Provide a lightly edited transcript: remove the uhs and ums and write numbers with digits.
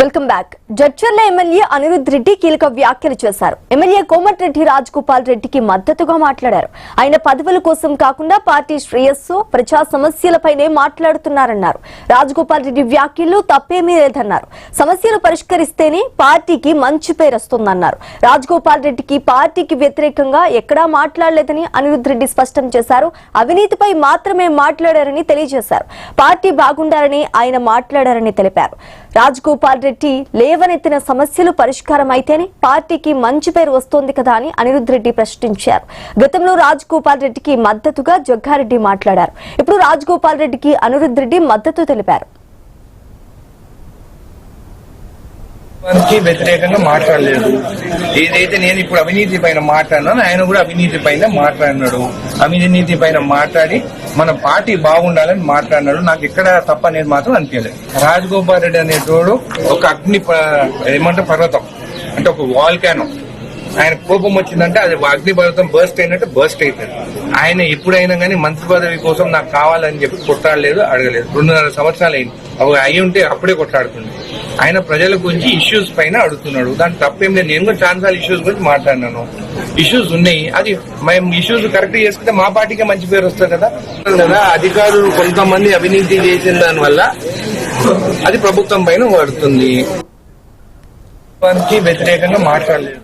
Welcome back. Jadcherla MLA Anirudh Reddy కీలక వ్యాఖ్యలు చేశారు. ఎమ్మెల్యే కోమటిరెడ్డి రాజగోపాల్ రెడ్డికి మద్దతుగా మాట్లాడారు. ఆయన పదవుల కోసం కాకుండా పార్టీ శ్రేయస్సు, ప్రజా సమస్యలపైనే మాట్లాడుతున్నారన్నారు. రాజగోపాల్ రెడ్డి వ్యాఖ్యలు తప్పేమీ లేదన్నారు. సమస్యలు పరిష్కరిస్తేనే పార్టీకి మంచి పేరు వస్తుందన్నారు. రాజగోపాల్ రెడ్డికి పార్టీకి వ్యతిరేకంగా ఎక్కడా మాట్లాడలేదని అనిరుద్ రెడ్డి స్పష్టం చేశారు. అవినీతిపై మాత్రమే మాట్లాడారని తెలియజేశారు. పార్టీ బాగుండాలని ఆయన మాట్లాడారని తెలిపారు. రాజగోపాల్ రెడ్డి లేవనెత్తిన సమస్యలు పరిష్కారం అయితేనే పార్టీకి మంచి పేరు వస్తోంది కదా అని అనిరుద్ రెడ్డి ప్రశ్నించారు. గతంలో రాజగోపాల్ రెడ్డికి మద్దతుగా జగ్గారెడ్డి మాట్లాడారు. ఇప్పుడు రాజగోపాల్ రెడ్డికి అనిరుద్ రెడ్డి మద్దతు తెలిపారు. వ్యతిరేకంగా మాట్లాడలేదు. ఏదైతే నేను ఇప్పుడు అవినీతి పైన మాట్లాడినాను, ఆయన కూడా అవినీతి పైన మాట్లాడినాడు. అవినీతి పైన మాట్లాడి మన పార్టీ బాగుండాలని మాట్లాడినాడు. నాకు ఎక్కడ తప్ప అనేది మాత్రం అనిపించలేదు. రాజగోపాల్ రెడ్డి అనేటోడు ఒక ఏమంటే పర్వతం, అంటే ఒక వాల్కానో. ఆయన కోపం వచ్చిందంటే అది అగ్ని పర్వతం బర్స్ట్ అయినట్టు బర్స్ట్ అవుతుంది. ఆయన ఎప్పుడైనా కానీ మంత్రి పదవి కోసం నాకు కావాలని చెప్పి కొట్టాడలేదు, అడగలేదు. 2.5 సంవత్సరాలు అయింది. అవి అయి ఉంటే అప్పుడే కొట్లాడుతుంది. ఆయన ప్రజల గురించి ఇష్యూస్ పైన అడుగుతున్నాడు. దానికి తప్పేం లేదు. నేను కూడా చాలా ఇష్యూస్ గురించి మాట్లాడినాను. ఇష్యూస్ ఉన్నాయి, అది మేము ఇష్యూస్ కరెక్ట్ చేసుకుంటే మా పార్టీకే మంచి పేరు వస్తుంది కదా. అధికారులు కొంతమంది అవినీతి చేసిన దాని వల్ల అది ప్రభుత్వం పైన పడుతుంది. వ్యతిరేకంగా మాట్లాడలేదు.